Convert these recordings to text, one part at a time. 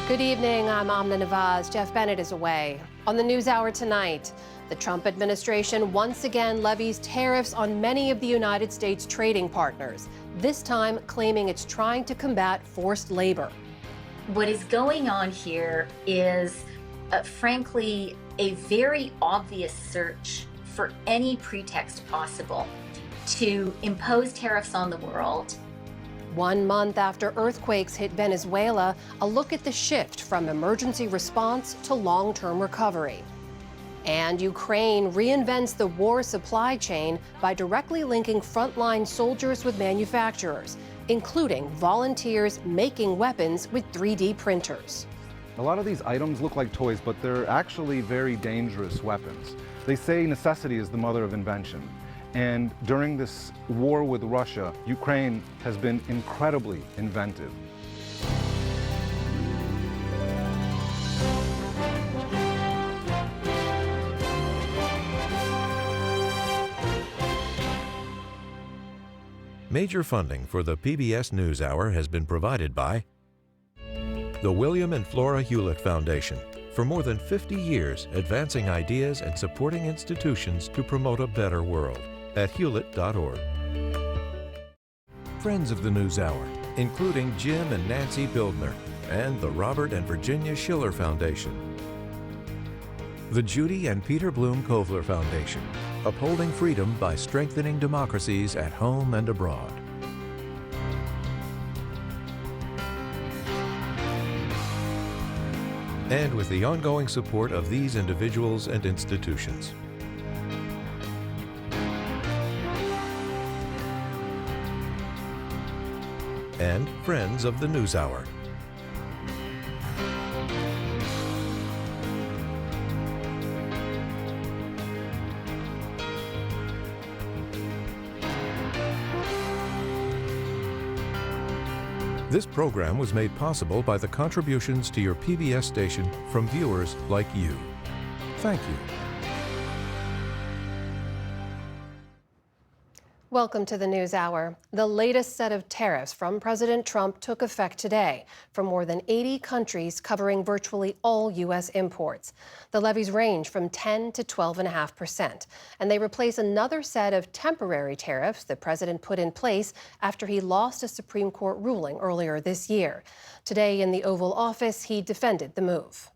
Good evening, I'm Amna Nawaz. Jeff Bennett is away. On the NewsHour tonight, the Trump administration once again levies tariffs on many of the United States trading partners, this time claiming it's trying to combat forced labor. What is going on here is, frankly, a very obvious search for any pretext possible to impose tariffs on the world. 1 month after earthquakes hit Venezuela, a look at the shift from emergency response to long-term recovery. And Ukraine reinvents the war supply chain by directly linking frontline soldiers with manufacturers, including volunteers making weapons with 3D printers. A lot of these items look like toys, but they're actually very dangerous weapons. They say necessity is the mother of invention. And during this war with Russia, Ukraine has been incredibly inventive. Major funding for the PBS News Hour has been provided by the William and Flora Hewlett Foundation, for more than 50 years advancing ideas and supporting institutions to promote a better world, at hewlett.org. Friends of the NewsHour, including Jim and Nancy Bildner, and the Robert and Virginia Schiller Foundation. The Judy and Peter Bloom Kovler Foundation, upholding freedom by strengthening democracies at home and abroad. And with the ongoing support of these individuals and institutions. And friends of the NewsHour. This program was made possible by the contributions to your PBS station from viewers like you. Thank you. Welcome to the NewsHour. The latest set of tariffs from President Trump took effect today for more than 80 countries, covering virtually all U.S. imports. The levies range from 10 to 12.5%, and they replace another set of temporary tariffs the president put in place after he lost a Supreme Court ruling earlier this year. Today in the Oval Office, he defended the move.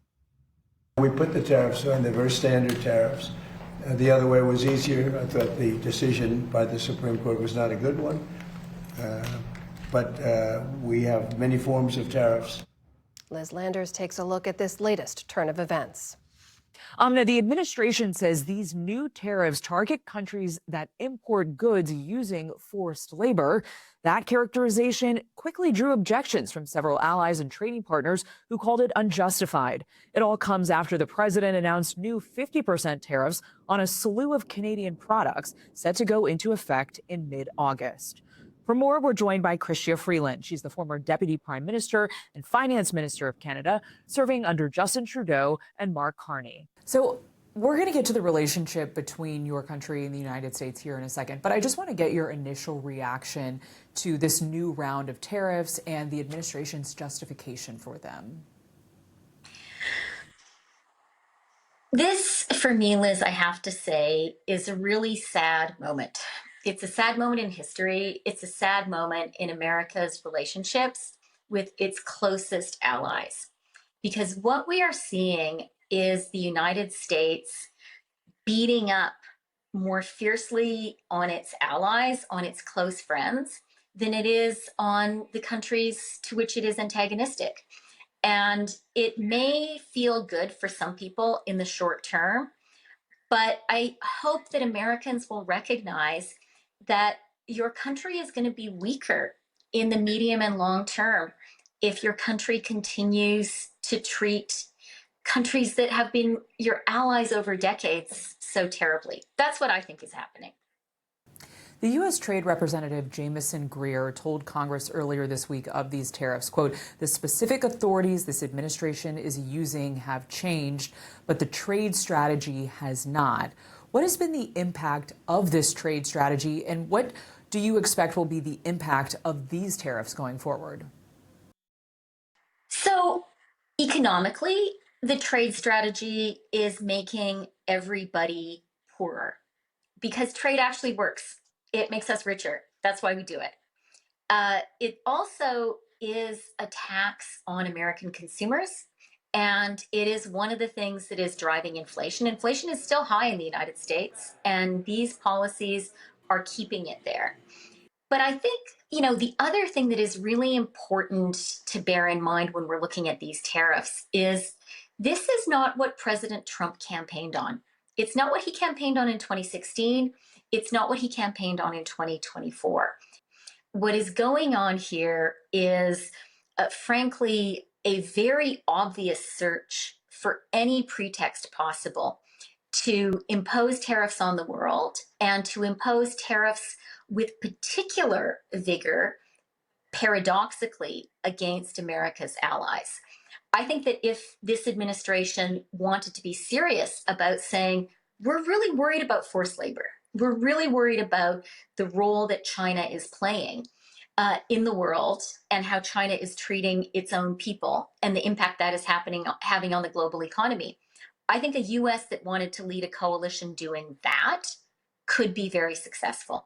We put the tariffs on, they're very standard tariffs. The other way was easier. I thought the decision by the Supreme Court was not a good one. But we have many forms of tariffs. Liz Landers takes a look at this latest turn of events. Amna, the administration says these new tariffs target countries that import goods using forced labor. That characterization quickly drew objections from several allies and trading partners who called it unjustified. It all comes after the president announced new 50% tariffs on a slew of Canadian products set to go into effect in mid-August. For more, we're joined by Chrystia Freeland. She's the former Deputy Prime Minister and Finance Minister of Canada, serving under Justin Trudeau and Mark Carney. So we're going to get to the relationship between your country and the United States here in a second, but I just want to get your initial reaction to this new round of tariffs and the administration's justification for them. This, for me, Liz, I have to say, is a really sad moment. It's a sad moment in history. It's a sad moment in America's relationships with its closest allies. Because what we are seeing is the United States beating up more fiercely on its allies, on its close friends, than it is on the countries to which it is antagonistic. And it may feel good for some people in the short term, but I hope that Americans will recognize that your country is going to be weaker in the medium and long term if your country continues to treat countries that have been your allies over decades so terribly. That's what I think is happening. The U.S. Trade Representative Jamieson Greer told Congress earlier this week of these tariffs, quote, "The specific authorities this administration is using have changed, but the trade strategy has not." What has been the impact of this trade strategy, and what do you expect will be the impact of these tariffs going forward? So Economically, the trade strategy is making everybody poorer because trade actually works. It makes us richer. That's why we do it. It also is a tax on American consumers. And it is one of the things that is driving inflation. Inflation is still high in the United States, and these policies are keeping it there. But I think, the other thing that is really important to bear in mind when we're looking at these tariffs is this is not what President Trump campaigned on. It's not what he campaigned on in 2016. It's not what he campaigned on in 2024. What is going on here is, frankly, a very obvious search for any pretext possible to impose tariffs on the world and to impose tariffs with particular vigor, paradoxically, against America's allies. I think that if this administration wanted to be serious about saying, we're really worried about forced labor, we're really worried about the role that China is playing in the world and how China is treating its own people and the impact that is having on the global economy, I think a US that wanted to lead a coalition doing that could be very successful.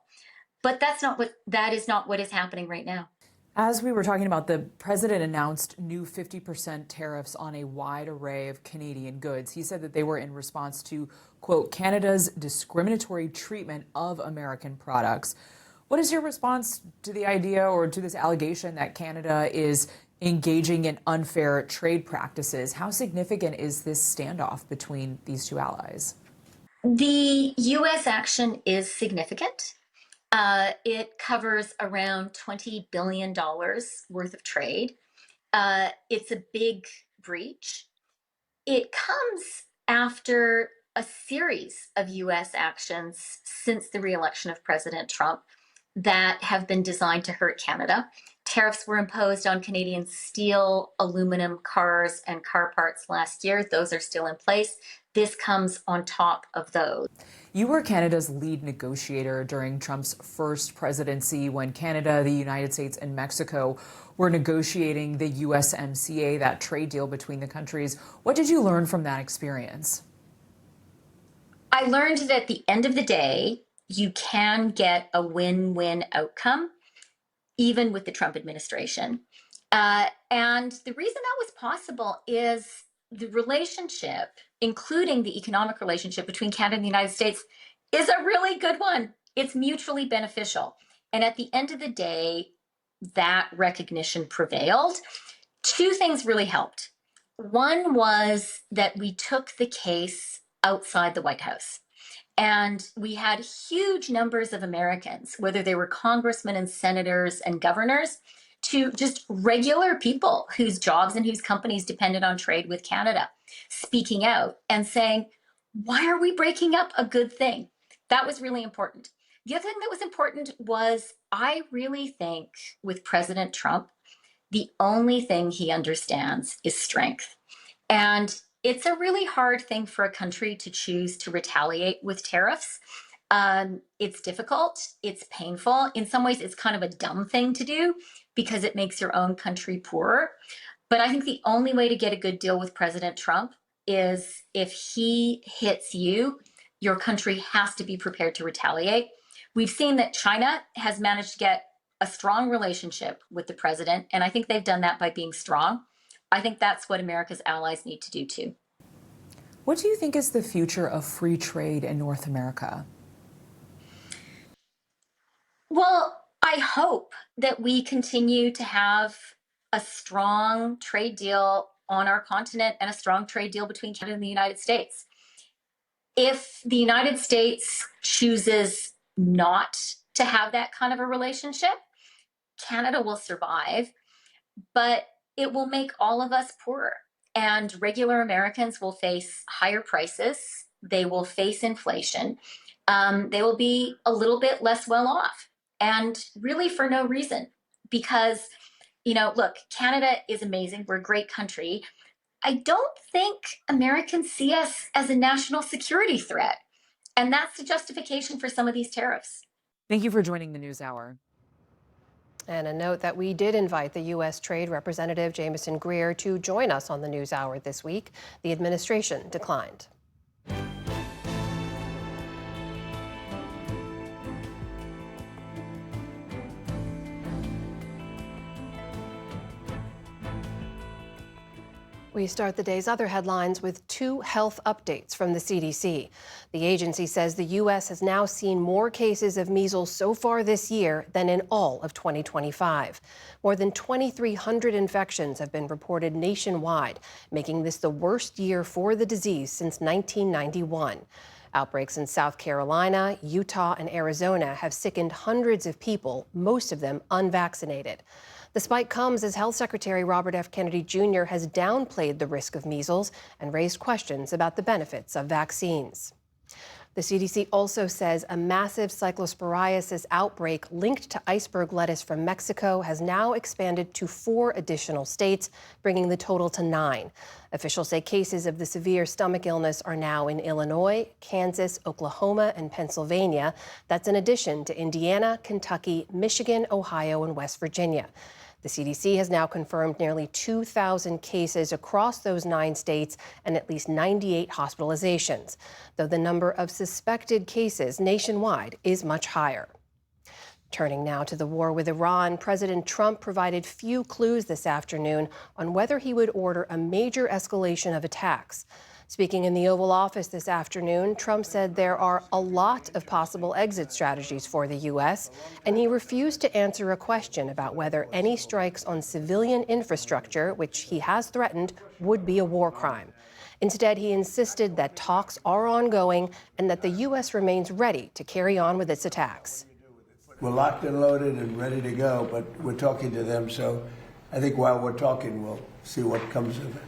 But that is not what is happening right now. As we were talking about, the president announced new 50% tariffs on a wide array of Canadian goods. He said that they were in response to, quote, Canada's discriminatory treatment of American products. What is your response to the idea or to this allegation that Canada is engaging in unfair trade practices? How significant is this standoff between these two allies? The U.S. action is significant. It covers around $20 billion worth of trade. It's a big breach. It comes after a series of U.S. actions since the re-election of President Trump that have been designed to hurt Canada. Tariffs were imposed on Canadian steel, aluminum, cars, and car parts last year. Those are still in place. This comes on top of those. You were Canada's lead negotiator during Trump's first presidency when Canada, the United States, and Mexico were negotiating the USMCA, that trade deal between the countries. What did you learn from that experience? I learned that at the end of the day, you can get a win-win outcome, even with the Trump administration. And the reason that was possible is the relationship, including the economic relationship between Canada and the United States, is a really good one. It's mutually beneficial. And at the end of the day, that recognition prevailed. Two things really helped. One was that we took the case outside the White House. And we had huge numbers of Americans, whether they were congressmen and senators and governors, to just regular people whose jobs and whose companies depended on trade with Canada, speaking out and saying, why are we breaking up a good thing? That was really important. The other thing that was important was I really think with President Trump, the only thing he understands is strength. And it's a really hard thing for a country to choose to retaliate with tariffs. It's difficult. It's painful. In some ways, it's kind of a dumb thing to do because it makes your own country poorer. But I think the only way to get a good deal with President Trump is if he hits you, your country has to be prepared to retaliate. We've seen that China has managed to get a strong relationship with the president, and I think they've done that by being strong. I think that's what America's allies need to do too. What do you think is the future of free trade in North America? Well, I hope that we continue to have a strong trade deal on our continent and a strong trade deal between Canada and the United States. If the United States chooses not to have that kind of a relationship, Canada will survive, but it will make all of us poorer. And regular Americans will face higher prices. They will face inflation. They will be a little bit less well off. And really for no reason. Because, look, Canada is amazing. We're a great country. I don't think Americans see us as a national security threat. And that's the justification for some of these tariffs. Thank you for joining the NewsHour. And a note that we did invite the U.S. Trade Representative Jamieson Greer to join us on the NewsHour this week. The administration declined. We start the day's other headlines with two health updates from the CDC. The agency says the U.S. has now seen more cases of measles so far this year than in all of 2025. More than 2,300 infections have been reported nationwide, making this the worst year for the disease since 1991. Outbreaks in South Carolina, Utah, and Arizona have sickened hundreds of people, most of them unvaccinated. The spike comes as Health Secretary Robert F. Kennedy Jr. has downplayed the risk of measles and raised questions about the benefits of vaccines. The CDC also says a massive cyclosporiasis outbreak linked to iceberg lettuce from Mexico has now expanded to 4 additional states, bringing the total to 9. Officials say cases of the severe stomach illness are now in Illinois, Kansas, Oklahoma, and Pennsylvania. That's in addition to Indiana, Kentucky, Michigan, Ohio, and West Virginia. The CDC has now confirmed nearly 2,000 cases across those 9 states and at least 98 hospitalizations, though the number of suspected cases nationwide is much higher. Turning now to the war with Iran, President Trump provided few clues this afternoon on whether he would order a major escalation of attacks. Speaking in the Oval Office this afternoon, Trump said there are a lot of possible exit strategies for the U.S., and he refused to answer a question about whether any strikes on civilian infrastructure, which he has threatened, would be a war crime. Instead, he insisted that talks are ongoing and that the U.S. remains ready to carry on with its attacks. We're locked and loaded and ready to go, but we're talking to them, so I think while we're talking, we'll see what comes of it.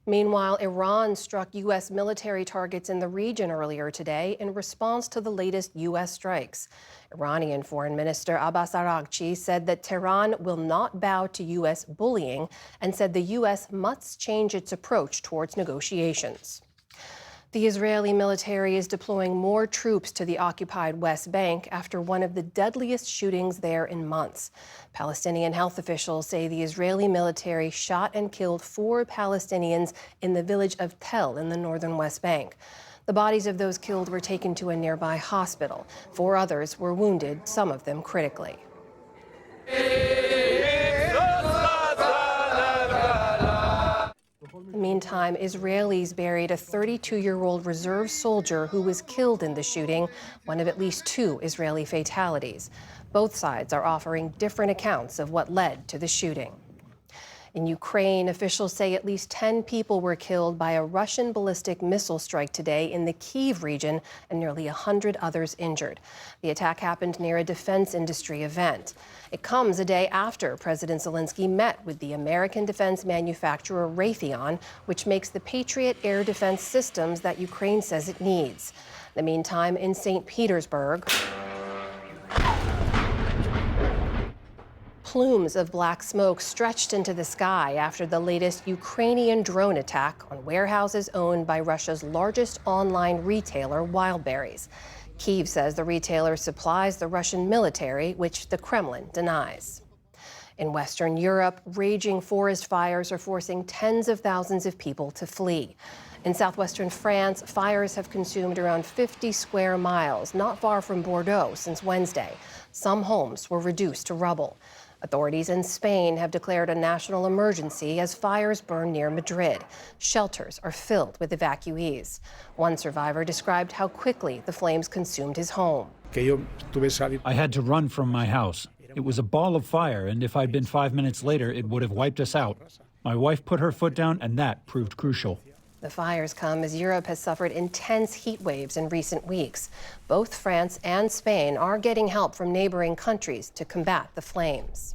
Meanwhile, Iran struck U.S. military targets in the region earlier today in response to the latest U.S. strikes. Iranian Foreign Minister Abbas Araghchi said that Tehran will not bow to U.S. bullying and said the U.S. must change its approach towards negotiations. The Israeli military is deploying more troops to the occupied West Bank after one of the deadliest shootings there in months. Palestinian health officials say the Israeli military shot and killed 4 Palestinians in the village of Tel in the northern West Bank. The bodies of those killed were taken to a nearby hospital. 4 others were wounded, some of them critically. Meantime, Israelis buried a 32-year-old reserve soldier who was killed in the shooting, one of at least 2 Israeli fatalities. Both sides are offering different accounts of what led to the shooting. In Ukraine, officials say at least 10 people were killed by a Russian ballistic missile strike today in the Kyiv region and nearly 100 others injured. The attack happened near a defense industry event. It comes a day after President Zelensky met with the American defense manufacturer Raytheon, which makes the Patriot air defense systems that Ukraine says it needs. In the meantime, in St. Petersburg, plumes of black smoke stretched into the sky after the latest Ukrainian drone attack on warehouses owned by Russia's largest online retailer, Wildberries. Kyiv says the retailer supplies the Russian military, which the Kremlin denies. In Western Europe, raging forest fires are forcing tens of thousands of people to flee. In southwestern France, fires have consumed around 50 square miles, not far from Bordeaux, since Wednesday. Some homes were reduced to rubble. Authorities in Spain have declared a national emergency as fires burn near Madrid. Shelters are filled with evacuees. One survivor described how quickly the flames consumed his home. I had to run from my house. It was a ball of fire, and if I'd been 5 minutes later, it would have wiped us out. My wife put her foot down, and that proved crucial. The fires come as Europe has suffered intense heat waves in recent weeks. Both France and Spain are getting help from neighboring countries to combat the flames.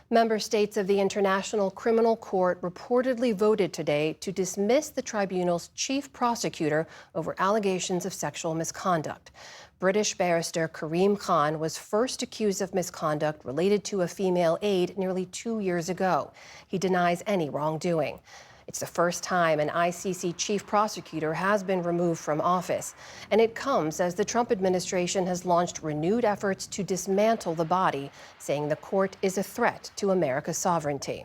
Member states of the International Criminal Court reportedly voted today to dismiss the tribunal's chief prosecutor over allegations of sexual misconduct. British barrister Karim Khan was first accused of misconduct related to a female aide nearly 2 years ago. He denies any wrongdoing. It's the first time an ICC chief prosecutor has been removed from office, and it comes as the Trump administration has launched renewed efforts to dismantle the body, saying the court is a threat to America's sovereignty.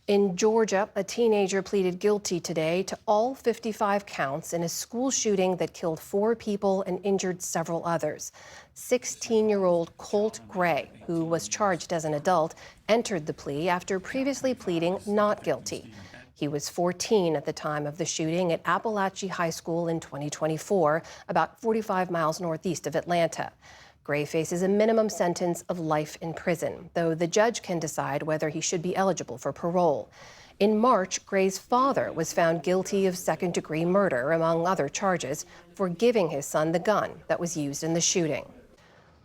In Georgia, a teenager pleaded guilty today to all 55 counts in a school shooting that killed 4 people and injured several others. 16-year-old Colt Gray, who was charged as an adult, entered the plea after previously pleading not guilty. He was 14 at the time of the shooting at Appalachia High School in 2024, about 45 miles northeast of Atlanta. Gray faces a minimum sentence of life in prison, though the judge can decide whether he should be eligible for parole. In March, Gray's father was found guilty of second-degree murder, among other charges, for giving his son the gun that was used in the shooting.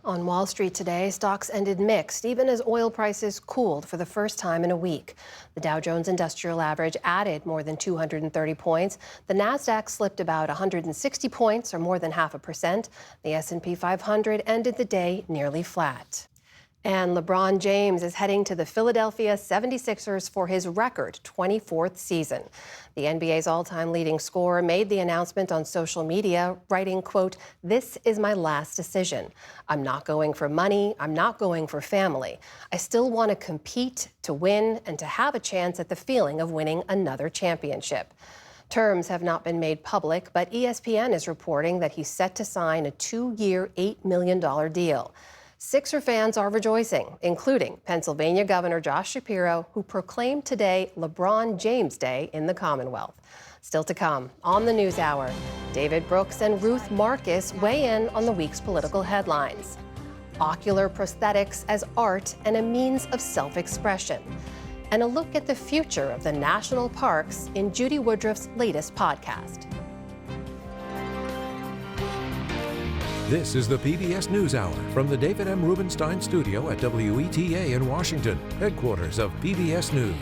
On Wall Street today, stocks ended mixed, even as oil prices cooled for the first time in a week. The Dow Jones Industrial Average added more than 230 points. The Nasdaq slipped about 160 points, or more than 0.5%. The S&P 500 ended the day nearly flat. And LeBron James is heading to the Philadelphia 76ers for his record 24th season. The NBA's all-time leading scorer made the announcement on social media, writing, quote, "This is my last decision. I'm not going for money. I'm not going for family. I still want to compete, to win, and to have a chance at the feeling of winning another championship." Terms have not been made public, but ESPN is reporting that he's set to sign a 2-year, $8 million deal. Sixer fans are rejoicing, including Pennsylvania Governor Josh Shapiro, who proclaimed today LeBron James Day in the Commonwealth. Still to come on the NewsHour, David Brooks and Ruth Marcus weigh in on the week's political headlines. Ocular prosthetics as art and a means of self-expression. And a look at the future of the national parks in Judy Woodruff's latest podcast. This is the PBS News Hour from the David M. Rubenstein studio at WETA in Washington, headquarters of PBS News.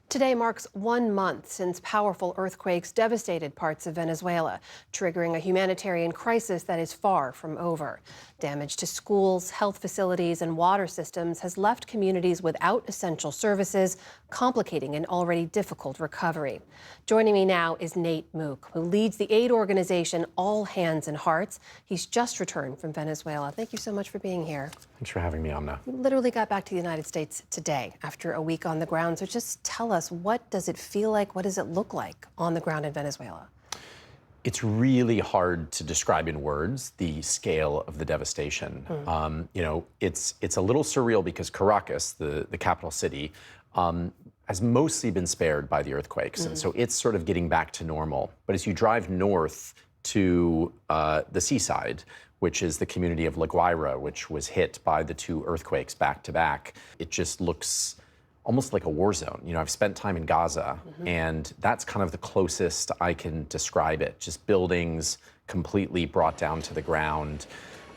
Today marks 1 month since powerful earthquakes devastated parts of Venezuela, triggering a humanitarian crisis that is far from over. Damage to schools, health facilities, and water systems has left communities without essential services, complicating an already difficult recovery. Joining me now is Nate Mook, who leads the aid organization All Hands and Hearts. He's just returned from Venezuela. Thank you so much for being here. Thanks for having me, Amna. You literally got back to the United States today after a week on the ground. So just tell us, what does it feel like? What does it look like on the ground in Venezuela? It's really hard to describe in words the scale of the devastation. It's a little surreal because Caracas, the capital city, has mostly been spared by the earthquakes. And so it's sort of getting back to normal. But as you drive north to the seaside, which is the community of La Guaira, which was hit by the 2 earthquakes back to back, it just looks almost like a war zone. You know, I've spent time in Gaza, and that's kind of the closest I can describe it. Just buildings completely brought down to the ground.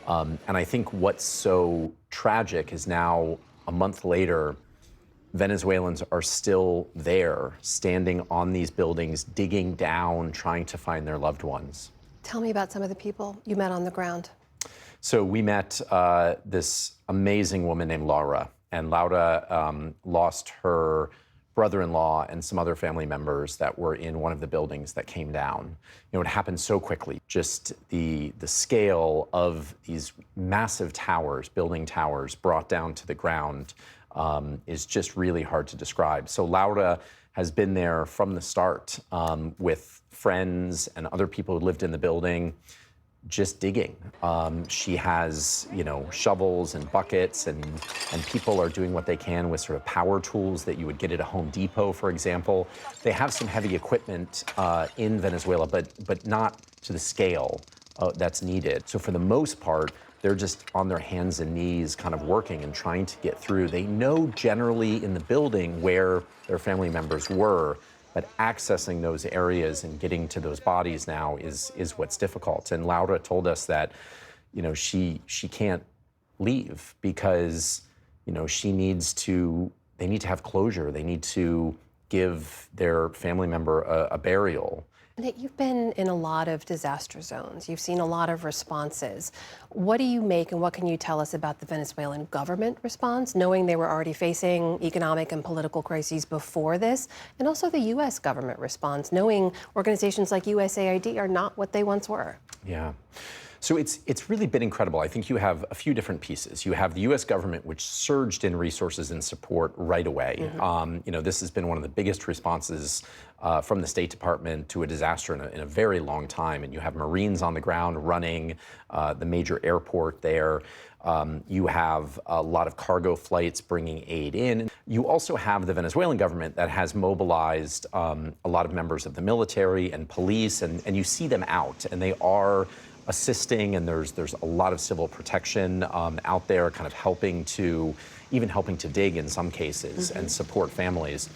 And I think what's so tragic is now, a month later, Venezuelans are still there, standing on these buildings, digging down, trying to find their loved ones. Tell me about some of the people you met on the ground. So we met this amazing woman named Laura. And Laura lost her brother-in-law and some other family members that were in one of the buildings that came down. You know, it happened so quickly. Just the scale of these massive towers, building towers, brought down to the ground is just really hard to describe. So Laura has been there from the start with friends and other people who lived in the building, just digging. She has, shovels and buckets, and people are doing what they can with sort of power tools that you would get at a Home Depot, for example. They have some heavy equipment in Venezuela, but not to the scale that's needed. So for the most part, they're just on their hands and knees kind of working and trying to get through. They know generally in the building where their family members were, but accessing those areas and getting to those bodies now is what's difficult. And Laura told us that, she can't leave because, they need to have closure. They need to give their family member a burial. Nick, you've been in a lot of disaster zones. You've seen a lot of responses. What do you make and what can you tell us about the Venezuelan government response, knowing they were already facing economic and political crises before this, and also the U.S. government response, knowing organizations like USAID are not what they once were? Yeah. So it's really been incredible. I think you have a few different pieces. You have the U.S. government, which surged in resources and support right away. This has been one of the biggest responses from the State Department to a disaster in a very long time. And you have Marines on the ground running the major airport there. You have a lot of cargo flights bringing aid in. You also have the Venezuelan government that has mobilized a lot of members of the military and police, and you see them out, and they are assisting, and there's a lot of civil protection out there, kind of helping to dig in some cases and support families.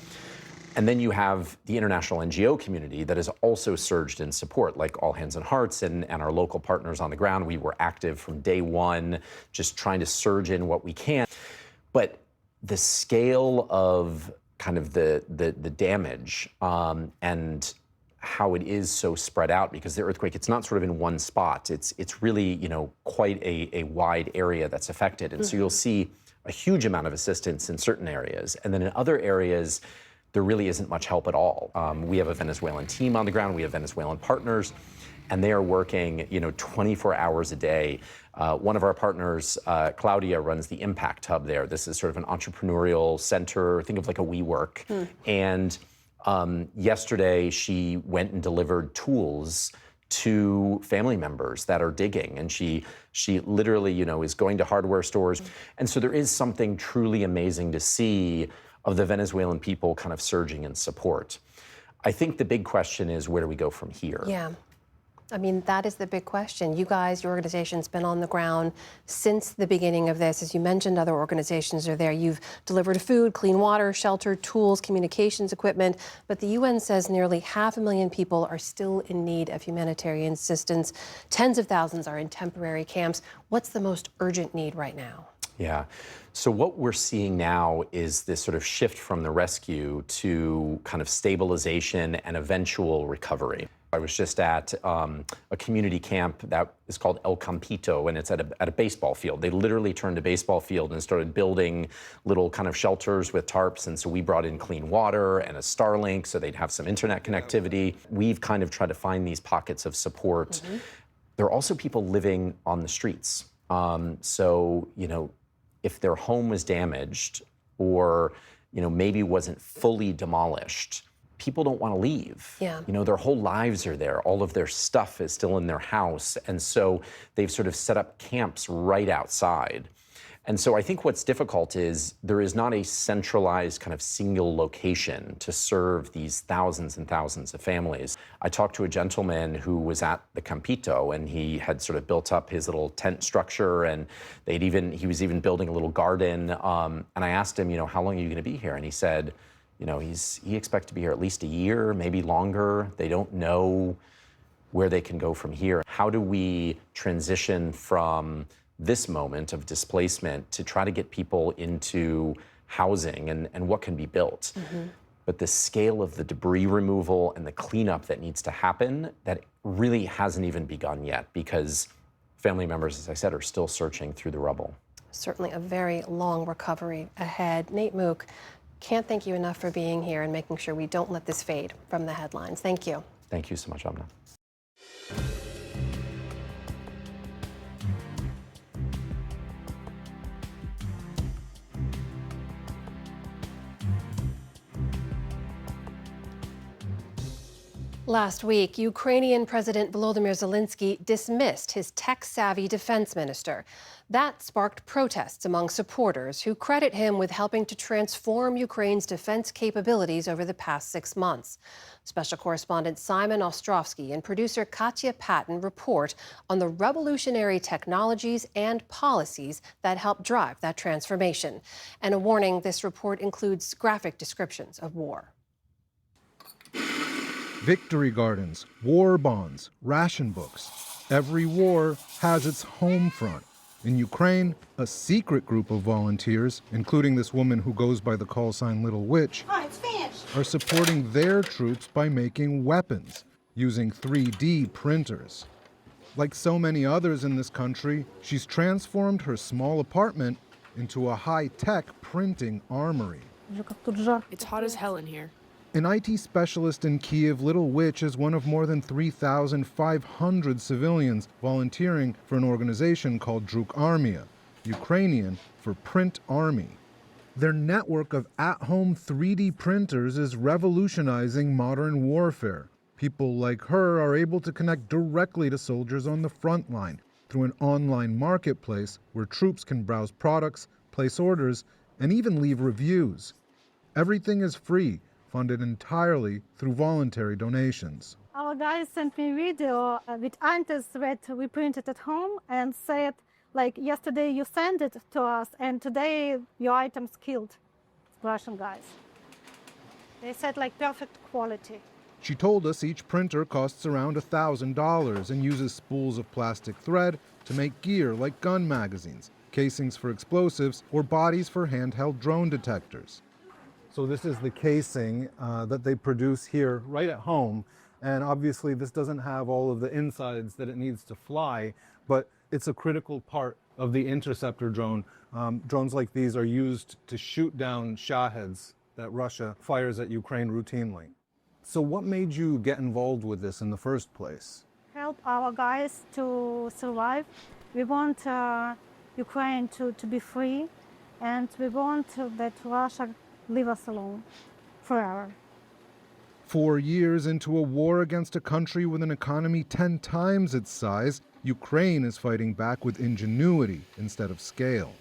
And then you have the international NGO community that has also surged in support, like All Hands and Hearts and our local partners on the ground. We were active from day one, just trying to surge in what we can. But the scale of kind of the damage and how it is so spread out, because the earthquake, it's not sort of in one spot. It's really, quite a wide area that's affected. And so you'll see a huge amount of assistance in certain areas. And then in other areas, there really isn't much help at all. We have a Venezuelan team on the ground. We have Venezuelan partners, and they are working, 24 hours a day. One of our partners, Claudia, runs the Impact Hub there. This is sort of an entrepreneurial center. Think of like a WeWork. And yesterday, she went and delivered tools to family members that are digging, and she literally, is going to hardware stores. And so there is something truly amazing to see of the Venezuelan people kind of surging in support. I think the big question is, where do we go from here? Yeah. I mean, that is the big question. You guys, your organization's been on the ground since the beginning of this. As you mentioned, other organizations are there. You've delivered food, clean water, shelter, tools, communications equipment. But the UN says nearly 500,000 people are still in need of humanitarian assistance. Tens of thousands are in temporary camps. What's the most urgent need right now? Yeah. So what we're seeing now is this sort of shift from the rescue to kind of stabilization and eventual recovery. I was just at a community camp that is called El Campito, and it's at a baseball field. They literally turned a baseball field and started building little kind of shelters with tarps. And so we brought in clean water and a Starlink so they'd have some internet connectivity. We've kind of tried to find these pockets of support. There are also people living on the streets. If their home was damaged or, maybe wasn't fully demolished, people don't want to leave. Yeah. Their whole lives are there. All of their stuff is still in their house. And so they've sort of set up camps right outside. And so I think what's difficult is there is not a centralized kind of single location to serve these thousands and thousands of families. I talked to a gentleman who was at the Campito, and he had sort of built up his little tent structure, and he was even building a little garden. And I asked him, how long are you going to be here? And he said, he expects to be here at least a year, maybe longer. They don't know where they can go from here. How do we transition from this moment of displacement to try to get people into housing and what can be built? But the scale of the debris removal and the cleanup that needs to happen, that really hasn't even begun yet, because family members, as I said, are still searching through the rubble. Certainly a very long recovery ahead. Nate Mook, can't thank you enough for being here and making sure we don't let this fade from the headlines. Thank you. Thank you so much, Amna. Last week, Ukrainian President Volodymyr Zelensky dismissed his tech-savvy defense minister. That sparked protests among supporters who credit him with helping to transform Ukraine's defense capabilities over the past 6 months. Special correspondent Simon Ostrovsky and producer Katya Patton report on the revolutionary technologies and policies that help drive that transformation. And a warning, this report includes graphic descriptions of war. Victory gardens, war bonds, ration books. Every war has its home front. In Ukraine, a secret group of volunteers, including this woman who goes by the call sign Little Witch, are supporting their troops by making weapons. using 3D printers. Like so many others in this country, she's transformed her small apartment into a high-tech printing armory. It's hot as hell in here. An IT specialist in Kiev, Little Witch is one of more than 3,500 civilians volunteering for an organization called Druk Armia, Ukrainian for Print Army. Their network of at-home 3D printers is revolutionizing modern warfare. People like her are able to connect directly to soldiers on the front line through an online marketplace where troops can browse products, place orders, and even leave reviews. Everything is free, funded entirely through voluntary donations. Our guys sent me a video with items that we printed at home and said, like, yesterday you sent it to us and today your items killed Russian guys. They said, like, perfect quality. She told us each printer costs around $1,000 and uses spools of plastic thread to make gear like gun magazines, casings for explosives, or bodies for handheld drone detectors. So this is the casing that they produce here right at home. And obviously this doesn't have all of the insides that it needs to fly, but it's a critical part of the interceptor drone. Drones like these are used to shoot down Shaheds that Russia fires at Ukraine routinely. So what made you get involved with this in the first place? Help our guys to survive. We want Ukraine to be free, and we want that Russia leave us alone forever. 4 years into a war against a country with an economy 10 times its size, Ukraine is fighting back with ingenuity instead of scale.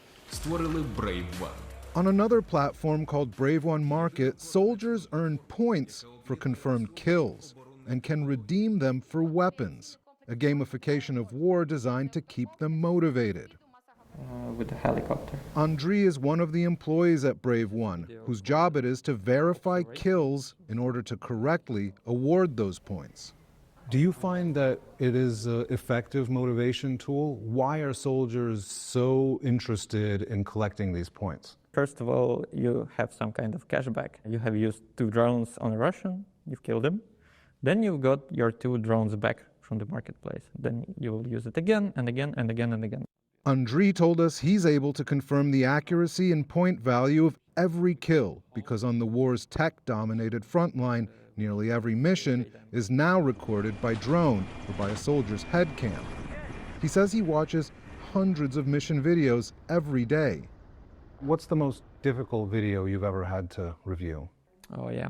On another platform called Brave One Market, soldiers earn points for confirmed kills and can redeem them for weapons, a gamification of war designed to keep them motivated. With a helicopter. Andriy is one of the employees at Brave One, whose job it is to verify kills in order to correctly award those points. Do you find that it is an effective motivation tool? Why are soldiers so interested in collecting these points? First of all, you have some kind of cashback. You have used 2 drones on a Russian, you've killed them. Then you got your 2 drones back from the marketplace. Then you will use it again and again and again and again. Andriy told us he's able to confirm the accuracy and point value of every kill because on the war's tech-dominated front line, nearly every mission is now recorded by drone or by a soldier's head cam. He says he watches hundreds of mission videos every day. What's the most difficult video you've ever had to review? Oh yeah,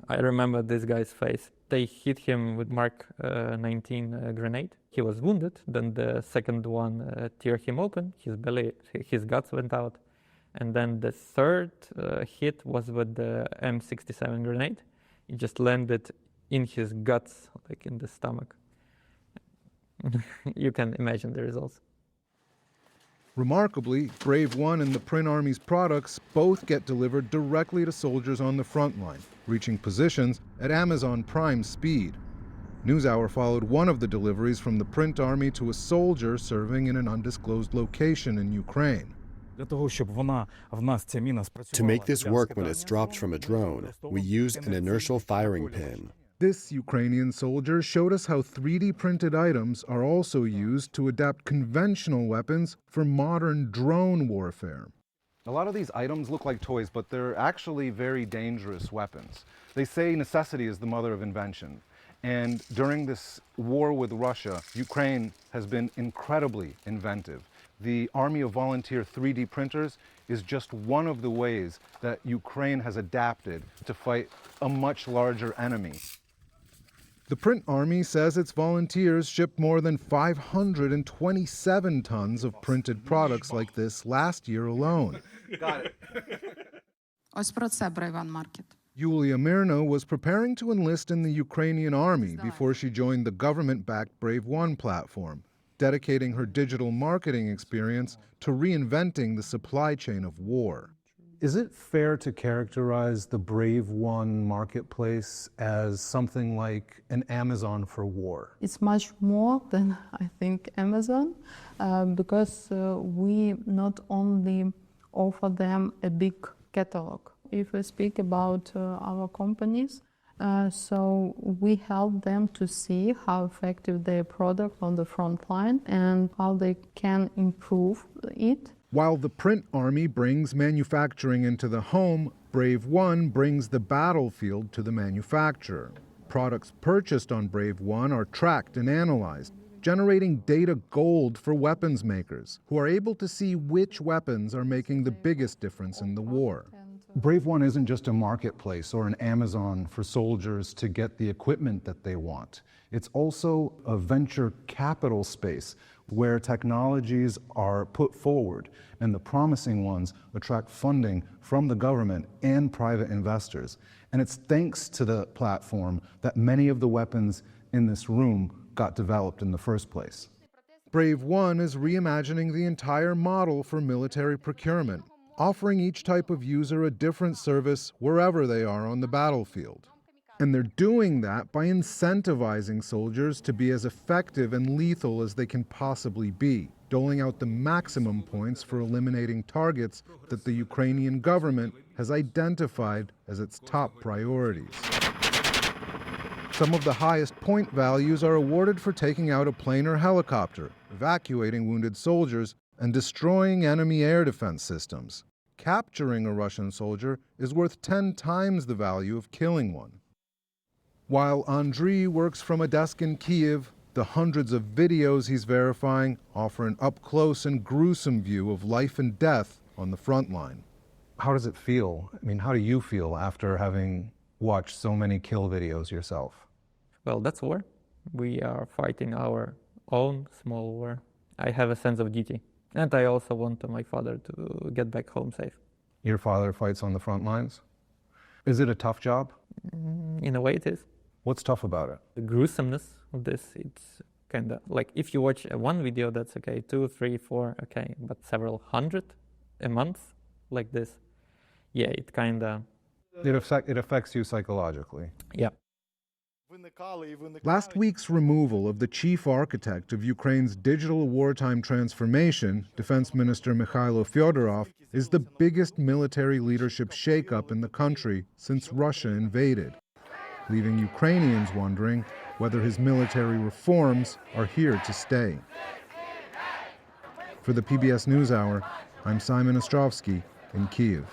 I remember this guy's face. They hit him with Mark 19 grenade. He was wounded. Then the second one tear him open. His belly, his guts went out. And then the third hit was with the M67 grenade. It just landed in his guts, like in the stomach. You can imagine the results. Remarkably, Brave One and the Print Army's products both get delivered directly to soldiers on the front line, reaching positions at Amazon Prime speed. NewsHour followed one of the deliveries from the Print Army to a soldier serving in an undisclosed location in Ukraine. To make this work when it's dropped from a drone, we use an inertial firing pin. This Ukrainian soldier showed us how 3D printed items are also used to adapt conventional weapons for modern drone warfare. A lot of these items look like toys, but they're actually very dangerous weapons. They say necessity is the mother of invention. And during this war with Russia, Ukraine has been incredibly inventive. The army of volunteer 3D printers is just one of the ways that Ukraine has adapted to fight a much larger enemy. The Print Army says its volunteers shipped more than 527 tons of printed products like this last year alone. Got it. Yulia Mirno was preparing to enlist in the Ukrainian army before she joined the government-backed Brave One platform, dedicating her digital marketing experience to reinventing the supply chain of war. Is it fair to characterize the Brave One marketplace as something like an Amazon for war? It's much more than, I think, Amazon, because we not only offer them a big catalog. If we speak about our companies, So we help them to see how effective their product on the front line and how they can improve it. While the print army brings manufacturing into the home, Brave One brings the battlefield to the manufacturer. Products purchased on Brave One are tracked and analyzed, generating data gold for weapons makers, who are able to see which weapons are making the biggest difference in the war. Brave One isn't just a marketplace or an Amazon for soldiers to get the equipment that they want. It's also a venture capital space where technologies are put forward and the promising ones attract funding from the government and private investors. And it's thanks to the platform that many of the weapons in this room got developed in the first place. Brave One is reimagining the entire model for military procurement, offering each type of user a different service wherever they are on the battlefield. And they're doing that by incentivizing soldiers to be as effective and lethal as they can possibly be, doling out the maximum points for eliminating targets that the Ukrainian government has identified as its top priorities. Some of the highest point values are awarded for taking out a plane or helicopter, evacuating wounded soldiers, and destroying enemy air defense systems. Capturing a Russian soldier is worth 10 times the value of killing one. While Andriy works from a desk in Kyiv, the hundreds of videos he's verifying offer an up-close and gruesome view of life and death on the front line. How does it feel? I mean, how do you feel after having watched so many kill videos yourself? Well, that's war. We are fighting our own small war. I have a sense of duty. And I also want my father to get back home safe. Your father fights on the front lines? Is it a tough job? In a way it is. What's tough about it? The gruesomeness of this, it's kind of like if you watch one video, that's okay, 2, 3, 4, okay, but several hundred a month like this, yeah, it kind of... It affects you psychologically. Yeah. Last week's removal of the chief architect of Ukraine's digital wartime transformation, Defense Minister Mikhailo Fyodorov, is the biggest military leadership shakeup in the country since Russia invaded, leaving Ukrainians wondering whether his military reforms are here to stay. For the PBS News Hour, I'm Simon Ostrovsky in Kyiv.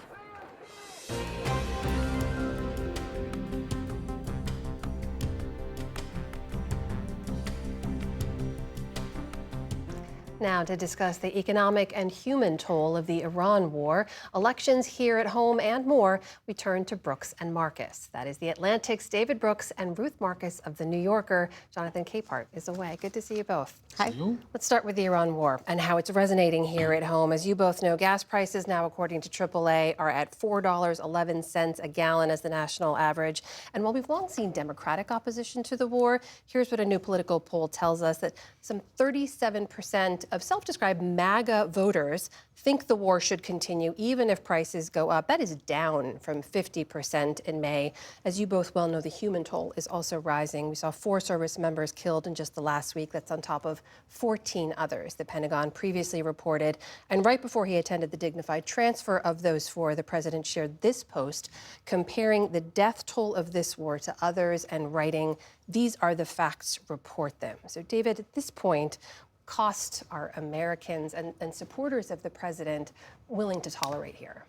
Now to discuss the economic and human toll of the Iran war, elections here at home and more, we turn to Brooks and Marcus. That is The Atlantic's David Brooks and Ruth Marcus of The New Yorker. Jonathan Capehart is away. Good to see you both. Hi. Let's start with the Iran war and how it's resonating here at home. As you both know, gas prices now, according to AAA, are at $4.11 a gallon as the national average. And while we've long seen Democratic opposition to the war, here's what a new political poll tells us, that some 37% of self-described MAGA voters think the war should continue even if prices go up. That is down from 50% in May. As you both well know, the human toll is also rising. We saw 4 service members killed in just the last week. That's on top of 14 others, the Pentagon previously reported. And right before he attended the dignified transfer of those 4, the president shared this post comparing the death toll of this war to others and writing, "These are the facts, report them." So David, at this point, cost are Americans and supporters of the president willing to tolerate here?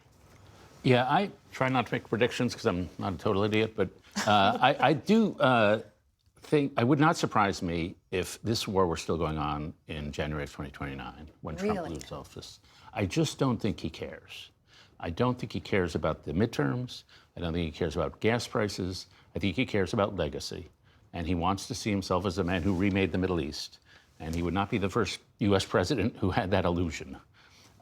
Yeah, I try not to make predictions because I'm not a total idiot, but I do think it would not surprise me if this war were still going on in January of 2029 when Trump loses office. I just don't think he cares. I don't think he cares about the midterms. I don't think he cares about gas prices. I think he cares about legacy. And he wants to see himself as a man who remade the Middle East. And he would not be the first U.S. president who had that illusion.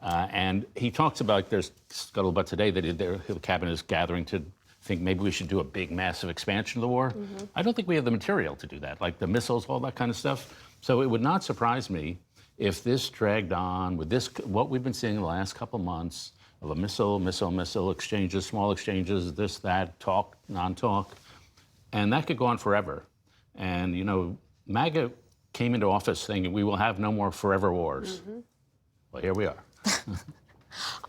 And he talks about, there's scuttlebutt today that the cabinet is gathering to think maybe we should do a big, massive expansion of the war. I don't think we have the material to do that, like the missiles, all that kind of stuff. So it would not surprise me if this dragged on with this, what we've been seeing in the last couple of months of a missile exchanges, small exchanges, this, that, talk, non-talk. And that could go on forever. And, you know, MAGA came into office saying we will have no more forever wars. Well, here we are.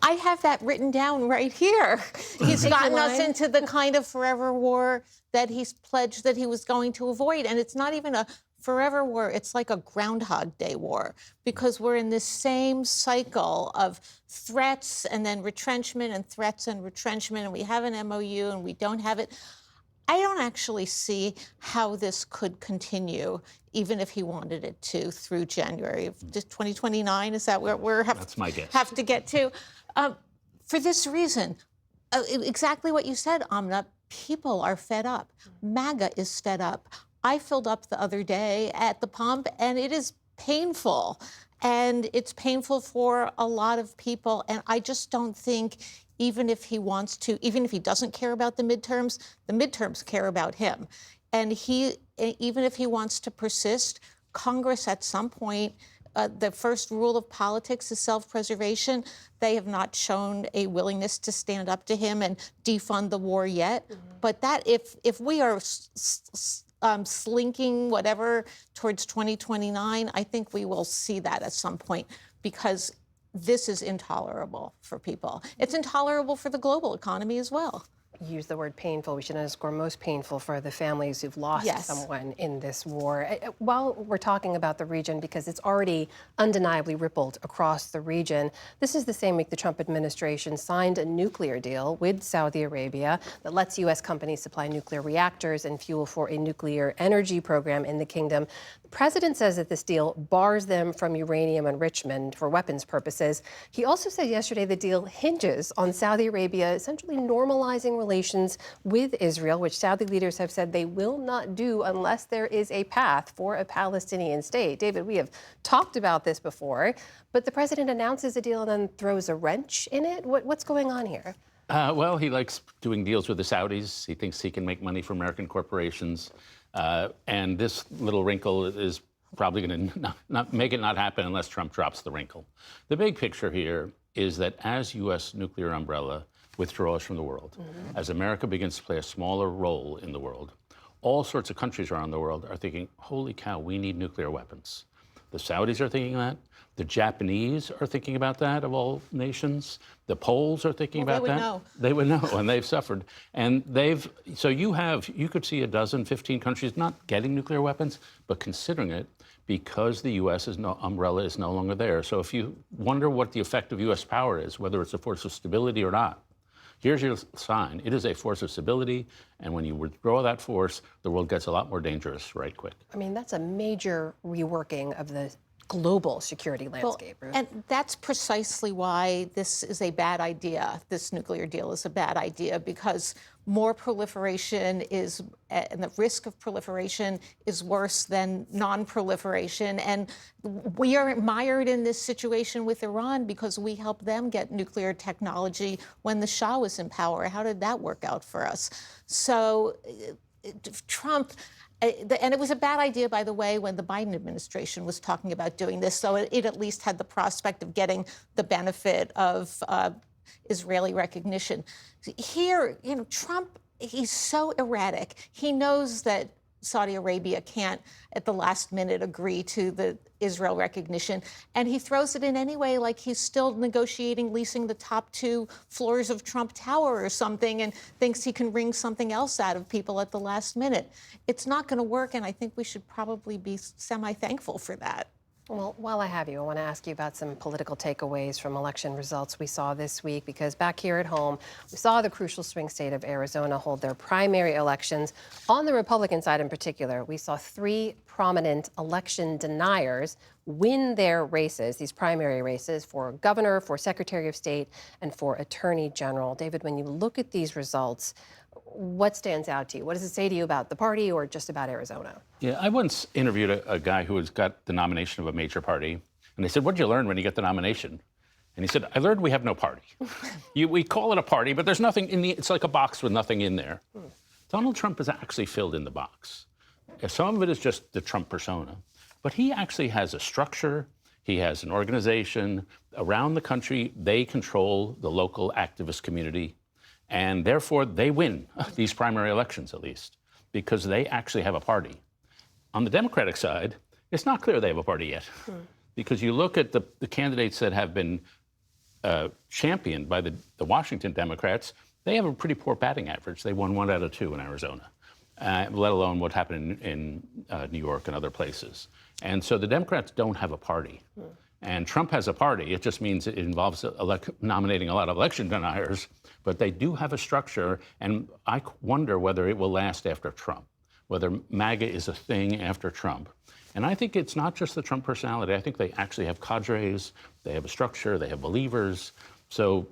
I have that written down right here. He's gotten us into the kind of forever war that he's pledged that he was going to avoid. And it's not even a forever war, it's like a Groundhog Day war, because we're in this same cycle of threats and then retrenchment and threats and retrenchment, and we have an MOU and we don't have it. I don't actually see how this could continue, even if he wanted it to, through January of 2029. Is that where we're That's my guess. have to get to? For this reason, exactly what you said, Amna, people are fed up. MAGA is fed up. I filled up the other day at the pump, and it is painful. And it's painful for a lot of people. And I just don't think, even if he wants to, even if he doesn't care about the midterms care about him. And even if he wants to persist, Congress at some point, the first rule of politics is self-preservation. They have not shown a willingness to stand up to him and defund the war yet. Mm-hmm. But that if we are slinking whatever towards 2029, I think we will see that at some point, because this is intolerable for people. It's intolerable for the global economy as well. Use the word painful. We should underscore most painful for the families who've lost someone in this war. While we're talking about the region, because it's already undeniably rippled across the region, this is the same week the Trump administration signed a nuclear deal with Saudi Arabia that lets U.S. companies supply nuclear reactors and fuel for a nuclear energy program in the kingdom. The president says that this deal bars them from uranium enrichment for weapons purposes. He also said yesterday the deal hinges on Saudi Arabia essentially normalizing relations with Israel, which Saudi leaders have said they will not do unless there is a path for a Palestinian state. David, we have talked about this before, but the president announces a deal and then throws a wrench in it. What's going on here? Well, he likes doing deals with the Saudis. He thinks he can make money for American corporations. And this little wrinkle is probably going to not make it not happen unless Trump drops the wrinkle. The big picture here is that as U.S. nuclear umbrella withdraws from the world, as America begins to play a smaller role in the world, all sorts of countries around the world are thinking, holy cow, we need nuclear weapons. The Saudis are thinking that. The Japanese are thinking about that, of all nations. The Poles are thinking about that. Know. They would know, and they've suffered. And so you could see 12, 15 countries not getting nuclear weapons, but considering it because the U.S. umbrella is no longer there. So if you wonder what the effect of U.S. power is, whether it's a force of stability or not, here's your sign. It is a force of stability, and when you withdraw that force, the world gets a lot more dangerous right quick. I mean, that's a major reworking of the global security landscape. Well, and that's precisely why this is a bad idea. This nuclear deal is a bad idea, because more proliferation is, and the risk of proliferation is worse than non-proliferation. And we are mired in this situation with Iran because we helped them get nuclear technology when the Shah was in power. How did that work out for us? So Trump, and it was a bad idea, by the way, when the Biden administration was talking about doing this. So it at least had the prospect of getting the benefit of Israeli recognition. Here, Trump, he's so erratic. He knows that Saudi Arabia can't, at the last minute, agree to the Israel recognition. And he throws it in anyway, like he's still negotiating leasing the top 2 floors of Trump Tower or something, and thinks he can wring something else out of people at the last minute. It's not going to work, and I think we should probably be semi-thankful for that. Well, while I have you, I want to ask you about some political takeaways from election results we saw this week, because back here at home, we saw the crucial swing state of Arizona hold their primary elections. On the Republican side in particular, we saw 3 prominent election deniers win their races, these primary races, for governor, for secretary of state, and for attorney general. David, when you look at these results, what stands out to you? What does it say to you about the party or just about Arizona? Yeah, I once interviewed a guy who has got the nomination of a major party, and they said, "What did you learn when you get the nomination?" And he said, "I learned we have no party. We call it a party, but there's nothing in it's like a box with nothing in there." Donald Trump has actually filled in the box. Some of it is just the Trump persona, but he actually has a structure. He has an organization around the country. They control the local activist community. And therefore, they win these primary elections, at least, because they actually have a party. On the Democratic side, it's not clear they have a party yet, because you look at the candidates that have been championed by the Washington Democrats, they have a pretty poor batting average. They won 1 out of 2 in Arizona, let alone what happened in New York and other places. And so the Democrats don't have a party. And Trump has a party. It just means it involves nominating a lot of election deniers. But they do have a structure, and I wonder whether it will last after Trump, whether MAGA is a thing after Trump. And I think it's not just the Trump personality. I think they actually have cadres, they have a structure, they have believers. So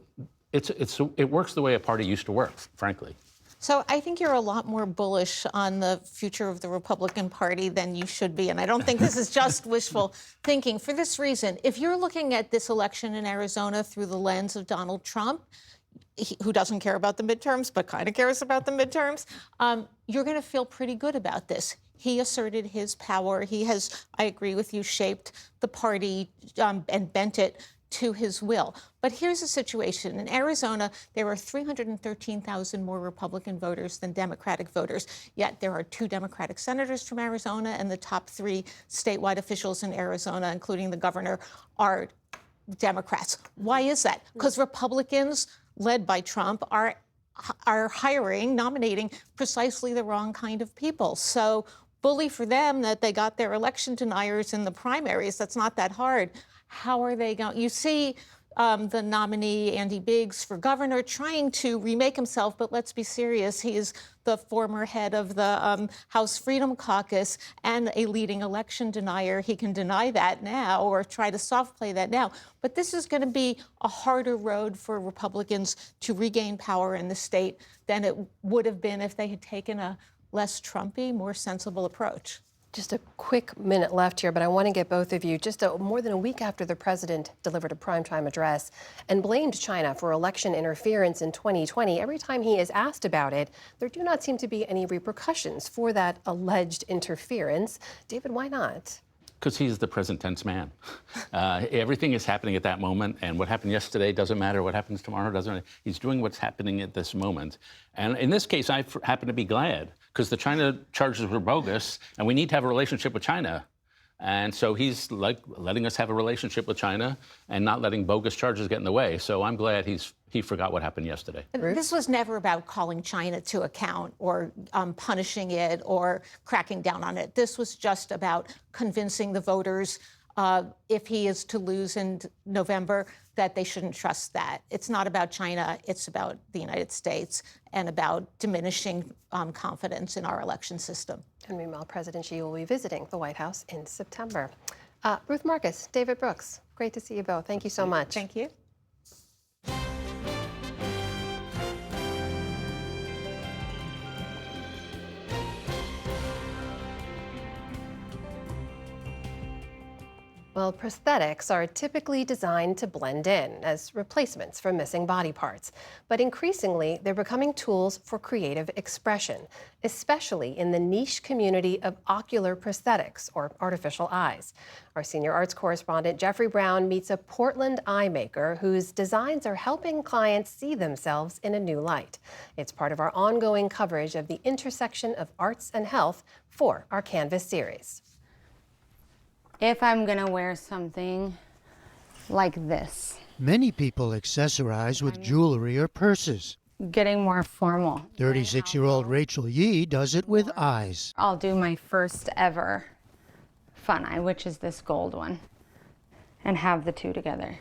it works the way a party used to work, frankly. So I think you're a lot more bullish on the future of the Republican Party than you should be. And I don't think this is just wishful thinking. For this reason, if you're looking at this election in Arizona through the lens of Donald Trump, who doesn't care about the midterms, but kind of cares about the midterms, you're going to feel pretty good about this. He asserted his power. He has, I agree with you, shaped the party and bent it to his will. But here's the situation. In Arizona, there are 313,000 more Republican voters than Democratic voters, yet there are 2 Democratic senators from Arizona, and the top 3 statewide officials in Arizona, including the governor, are Democrats. Why is that? Because Republicans, led by Trump, are nominating precisely the wrong kind of people. So bully for them that they got their election deniers in the primaries. That's not that hard. How are they going? You see the nominee, Andy Biggs, for governor trying to remake himself, but let's be serious. He is the former head of the House Freedom Caucus and a leading election denier. He can deny that now or try to soft play that now. But this is going to be a harder road for Republicans to regain power in the state than it would have been if they had taken a less Trumpy, more sensible approach. Just a quick minute left here, but I want to get both of you. Just more than a week after the president delivered a primetime address and blamed China for election interference in 2020, every time he is asked about it, there do not seem to be any repercussions for that alleged interference. David, why not? Because he's the present tense man. Everything is happening at that moment, and what happened yesterday doesn't matter. What happens tomorrow doesn't matter. He's doing what's happening at this moment. And in this case, I happen to be glad, because the China charges were bogus, and we need to have a relationship with China. And so he's like letting us have a relationship with China and not letting bogus charges get in the way. So I'm glad he forgot what happened yesterday. This was never about calling China to account or punishing it or cracking down on it. This was just about convincing the voters, if he is to lose in November, that they shouldn't trust that. It's not about China. It's about the United States and about diminishing confidence in our election system. And meanwhile, President Xi will be visiting the White House in September. Ruth Marcus, David Brooks, great to see you both. Thank you so much. Thank you. Well, prosthetics are typically designed to blend in as replacements for missing body parts. But increasingly, they're becoming tools for creative expression, especially in the niche community of ocular prosthetics, or artificial eyes. Our senior arts correspondent, Jeffrey Brown, meets a Portland eye maker whose designs are helping clients see themselves in a new light. It's part of our ongoing coverage of the intersection of arts and health for our Canvas series. If I'm gonna wear something like this. Many people accessorize with jewelry or purses. Getting more formal. 36-year-old Rachel Yee does it with eyes. I'll do my first ever fun eye, which is this gold one, and have the two together.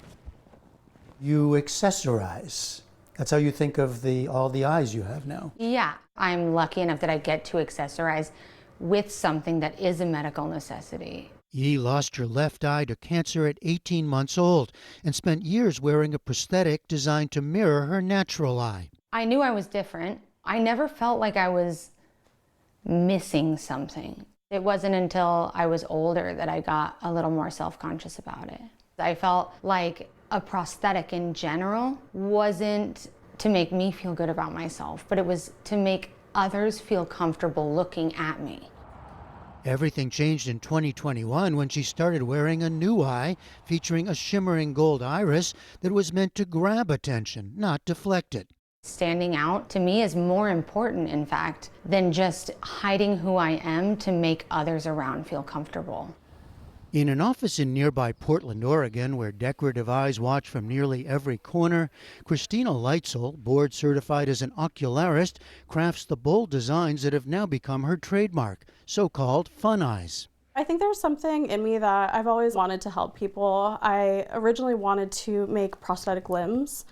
You accessorize. That's how you think of all the eyes you have now. Yeah, I'm lucky enough that I get to accessorize with something that is a medical necessity. Yee lost her left eye to cancer at 18 months old and spent years wearing a prosthetic designed to mirror her natural eye. I knew I was different. I never felt like I was missing something. It wasn't until I was older that I got a little more self-conscious about it. I felt like a prosthetic in general wasn't to make me feel good about myself, but it was to make others feel comfortable looking at me. Everything changed in 2021 when she started wearing a new eye featuring a shimmering gold iris that was meant to grab attention, not deflect it. Standing out to me is more important, in fact, than just hiding who I am to make others around feel comfortable. In an office in nearby Portland, Oregon, where decorative eyes watch from nearly every corner, Christina Leitzel, board certified as an ocularist, crafts the bold designs that have now become her trademark, so-called fun eyes. I think there's something in me that I've always wanted to help people. I originally wanted to make prosthetic limbs.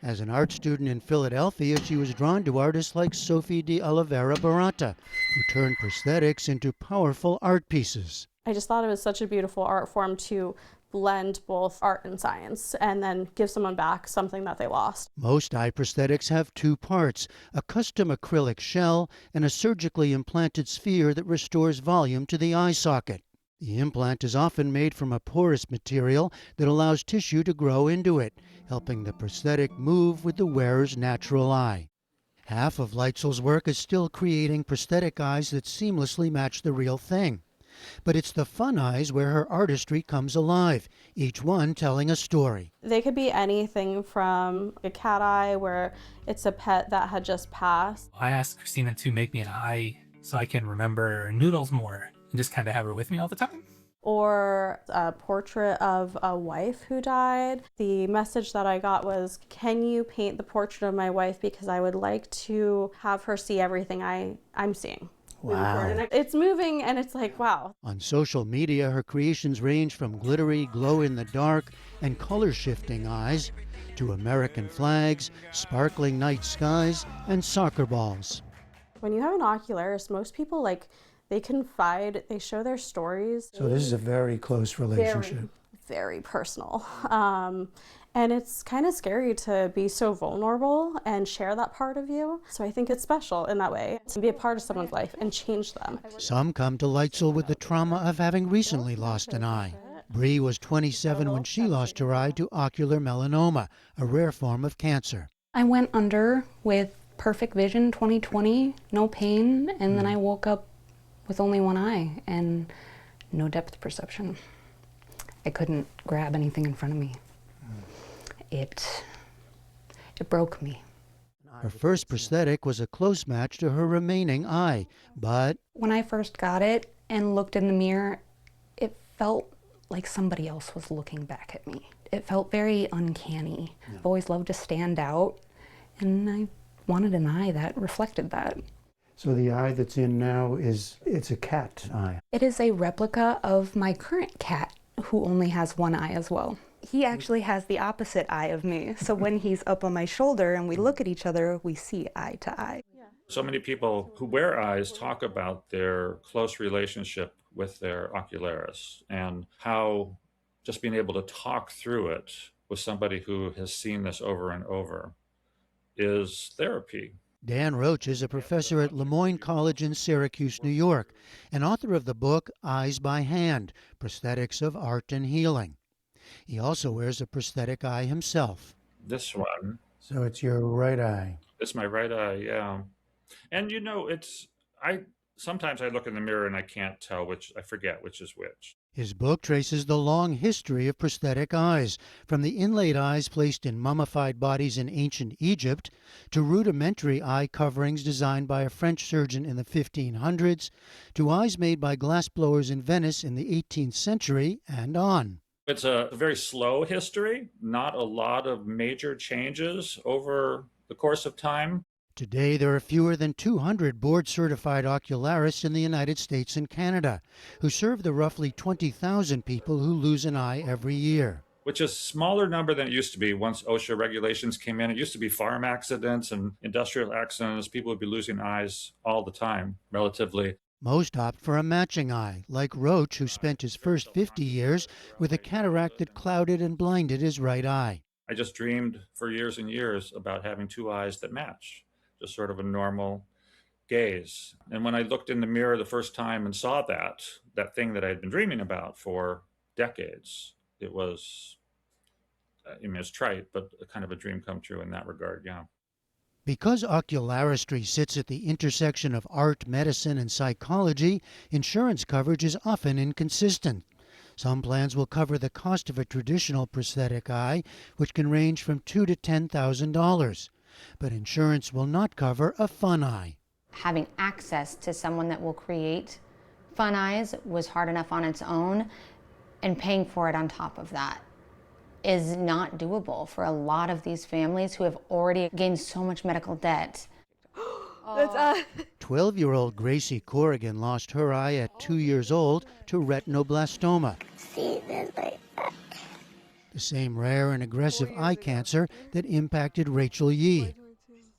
As an art student in Philadelphia, she was drawn to artists like Sophie de Oliveira Barata, who turned prosthetics into powerful art pieces. I just thought it was such a beautiful art form to blend both art and science and then give someone back something that they lost. Most eye prosthetics have two parts, a custom acrylic shell and a surgically implanted sphere that restores volume to the eye socket. The implant is often made from a porous material that allows tissue to grow into it, helping the prosthetic move with the wearer's natural eye. Half of Leitzel's work is still creating prosthetic eyes that seamlessly match the real thing. But it's the fun eyes where her artistry comes alive, each one telling a story. They could be anything from a cat eye where it's a pet that had just passed. I asked Christina to make me an eye so I can remember noodles more and just kind of have her with me all the time. Or a portrait of a wife who died. The message that I got was, can you paint the portrait of my wife because I would like to have her see everything I'm seeing. Wow. It's moving and it's like, wow. On social media, her creations range from glittery, glow-in-the-dark, and color-shifting eyes to American flags, sparkling night skies, and soccer balls. When you have an ocularist, most people, they confide, they show their stories. So this is a very close relationship. Very, very personal. And it's kind of scary to be so vulnerable and share that part of you. So I think it's special in that way, to be a part of someone's life and change them. Some come to Leitzel with the trauma of having recently lost an eye. Bree was 27 when she lost her eye to ocular melanoma, a rare form of cancer. I went under with perfect vision 20/20, no pain, and then I woke up with only one eye and no depth perception. I couldn't grab anything in front of me. It broke me. Her first prosthetic was a close match to her remaining eye, but when I first got it and looked in the mirror, it felt like somebody else was looking back at me. It felt very uncanny. I've always loved to stand out, and I wanted an eye that reflected that. So the eye that's in now it's a cat eye. It is a replica of my current cat, who only has one eye as well. He actually has the opposite eye of me. So when he's up on my shoulder and we look at each other, we see eye to eye. So many people who wear eyes talk about their close relationship with their ocularist and how just being able to talk through it with somebody who has seen this over and over is therapy. Dan Roach is a professor at Lemoyne College in Syracuse, New York, and author of the book Eyes by Hand, Prosthetics of Art and Healing. He also wears a prosthetic eye himself. This one. So it's your right eye. It's my right eye, yeah. And sometimes I look in the mirror and I can't tell I forget which is which. His book traces the long history of prosthetic eyes, from the inlaid eyes placed in mummified bodies in ancient Egypt, to rudimentary eye coverings designed by a French surgeon in the 1500s, to eyes made by glassblowers in Venice in the 18th century, and on. It's a very slow history, not a lot of major changes over the course of time. Today, there are fewer than 200 board-certified ocularists in the United States and Canada, who serve the roughly 20,000 people who lose an eye every year. Which is a smaller number than it used to be once OSHA regulations came in. It used to be farm accidents and industrial accidents. People would be losing eyes all the time, relatively. Most opt for a matching eye, like Roach, who spent his first 50 years with a cataract that clouded and blinded his right eye. I just dreamed for years and years about having two eyes that match. Just sort of a normal gaze. And when I looked in the mirror the first time and saw that thing that I had been dreaming about for decades, it was, it's trite, but kind of a dream come true in that regard, yeah. Because ocularistry sits at the intersection of art, medicine, and psychology, insurance coverage is often inconsistent. Some plans will cover the cost of a traditional prosthetic eye, which can range from $2,000 to $10,000. But insurance will not cover a fun eye. Having access to someone that will create Fun Eyes was hard enough on its own, and paying for it on top of that is not doable for a lot of these families who have already gained so much medical debt. 12-year-old Gracie Corrigan lost her eye at 2 years old to retinoblastoma, the same rare and aggressive eye cancer that impacted Rachel Yee.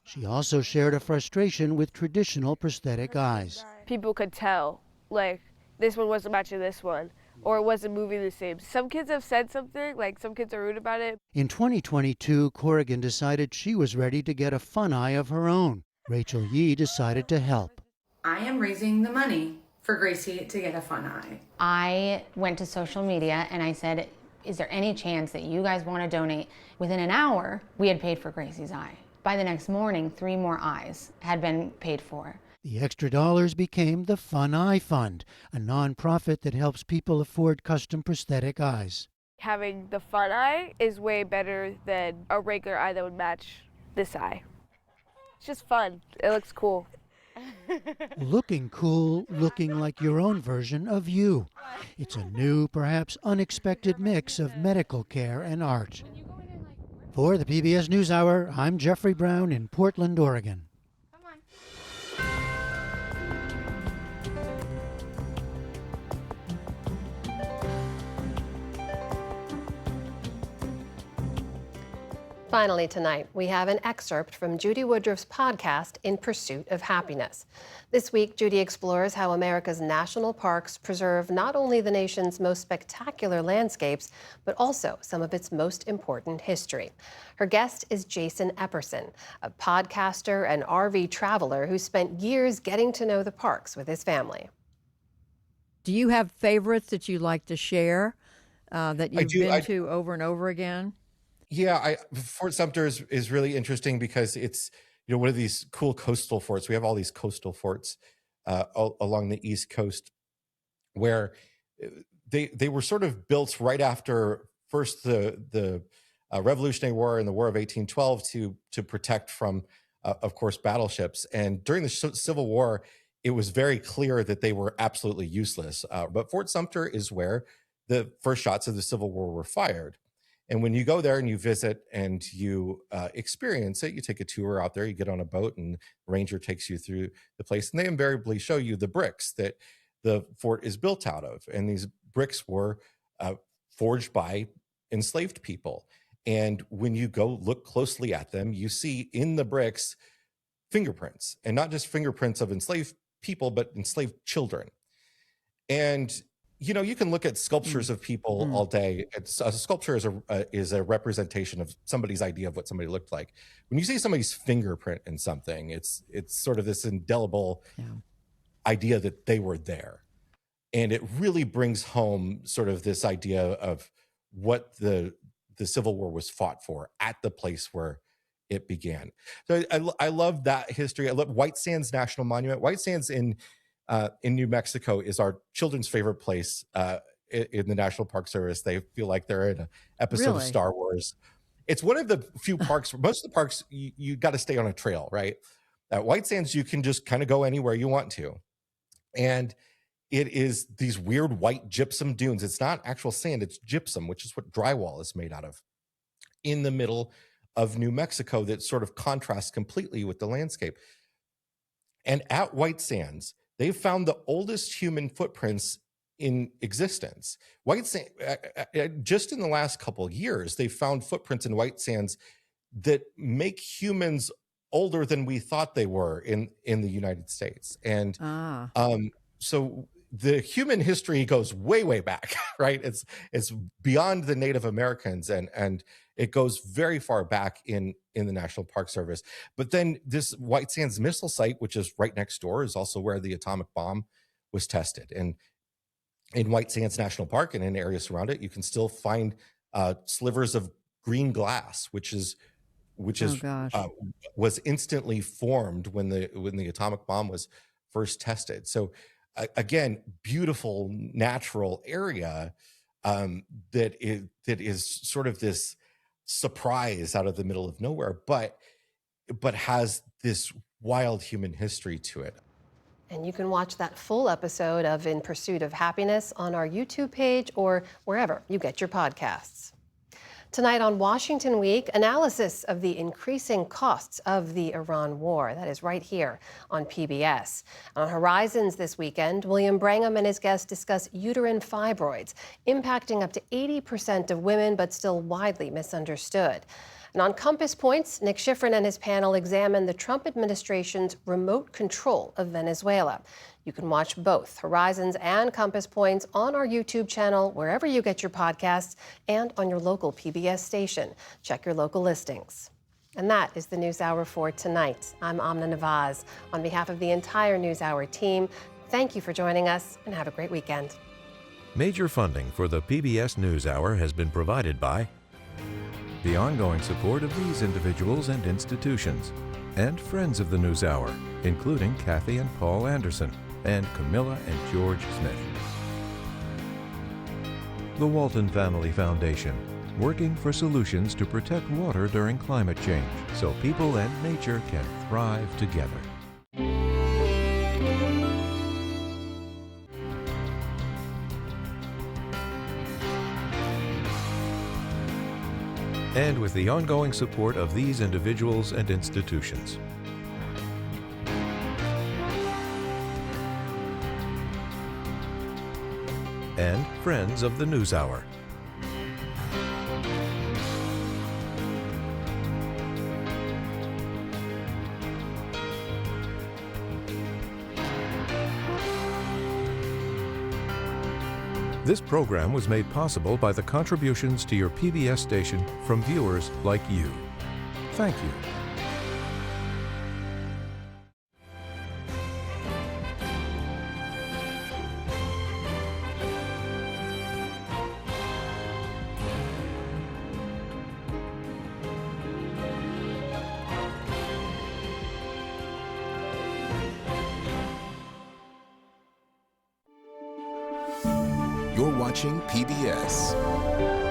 She also shared a frustration with traditional prosthetic eyes. People could tell, like, this one wasn't matching this one, or it wasn't moving the same. Some kids have said something, like some kids are rude about it. In 2022, Corrigan decided she was ready to get a Fun Eye of her own. Rachel Yee decided to help. I am raising the money for Gracie to get a Fun Eye. I went to social media and I said, is there any chance that you guys want to donate? Within an hour, we had paid for Gracie's eye. By the next morning, 3 more eyes had been paid for. The extra dollars became the Fun Eye Fund, a nonprofit that helps people afford custom prosthetic eyes. Having the Fun Eye is way better than a regular eye that would match this eye. It's just fun. It looks cool. Looking cool, looking like your own version of you. It's a new, perhaps unexpected mix of medical care and art. For the PBS News Hour, I'm Jeffrey Brown in Portland, Oregon. Finally tonight, we have an excerpt from Judy Woodruff's podcast, In Pursuit of Happiness. This week, Judy explores how America's national parks preserve not only the nation's most spectacular landscapes, but also some of its most important history. Her guest is Jason Epperson, a podcaster and RV traveler who spent years getting to know the parks with his family. Do you have favorites that you like to share that you've been to over and over again? Yeah, Fort Sumter is really interesting because it's, you know, one of these cool coastal forts. We have all these coastal forts along the East Coast where they were sort of built right after first the Revolutionary War and the War of 1812 to protect from, of course, battleships. And during the Civil War, it was very clear that they were absolutely useless. But Fort Sumter is where the first shots of the Civil War were fired. And when you go there and you visit and you experience it, you take a tour out there, you get on a boat and the ranger takes you through the place. And they invariably show you the bricks that the fort is built out of. And these bricks were forged by enslaved people. And when you go look closely at them, you see in the bricks fingerprints, and not just fingerprints of enslaved people, but enslaved children. And you know, you can look at sculptures of people all day. A sculpture is a representation of somebody's idea of what somebody looked like. When you see somebody's fingerprint in something, it's sort of this indelible idea that they were there. And it really brings home sort of this idea of what the Civil War was fought for at the place where it began. So I love that history. I love White Sands National Monument. White Sands in New Mexico is our children's favorite place in the National Park Service. They feel like they're in an episode of Star Wars. It's one of the few parks, most of the parks, you got to stay on a trail, right? At White Sands, you can just kind of go anywhere you want to. And it is these weird white gypsum dunes. It's not actual sand, it's gypsum, which is what drywall is made out of, in the middle of New Mexico that sort of contrasts completely with the landscape. And at White Sands, they've found the oldest human footprints in existence. White Sands, just in the last couple of years, they've found footprints in White Sands that make humans older than we thought they were in the United States. And so the human history goes way, way back, right? It's beyond the Native Americans, and it goes very far back in the National Park Service. But then this White Sands missile site, which is right next door, is also where the atomic bomb was tested. And in White Sands National Park and in areas around it, you can still find slivers of green glass, which was instantly formed when the atomic bomb was first tested. So again, beautiful natural area that is sort of this surprise out of the middle of nowhere, but has this wild human history to it. And you can watch that full episode of In Pursuit of Happiness on our YouTube page or wherever you get your podcasts. Tonight on Washington Week, analysis of the increasing costs of the Iran war. That is right here on PBS. On Horizons this weekend, William Brangham and his guests discuss uterine fibroids, impacting up to 80% of women, but still widely misunderstood. And on Compass Points, Nick Schifrin and his panel examine the Trump administration's remote control of Venezuela. You can watch both Horizons and Compass Points on our YouTube channel, wherever you get your podcasts, and on your local PBS station. Check your local listings. And that is the NewsHour for tonight. I'm Amna Nawaz. On behalf of the entire NewsHour team, thank you for joining us and have a great weekend. Major funding for the PBS NewsHour has been provided by the ongoing support of these individuals and institutions, and friends of the NewsHour, including Kathy and Paul Anderson, and Camilla and George Smith. The Walton Family Foundation, working for solutions to protect water during climate change so people and nature can thrive together. And with the ongoing support of these individuals and institutions. And friends of the NewsHour. This program was made possible by the contributions to your PBS station from viewers like you. Thank you. You're watching PBS.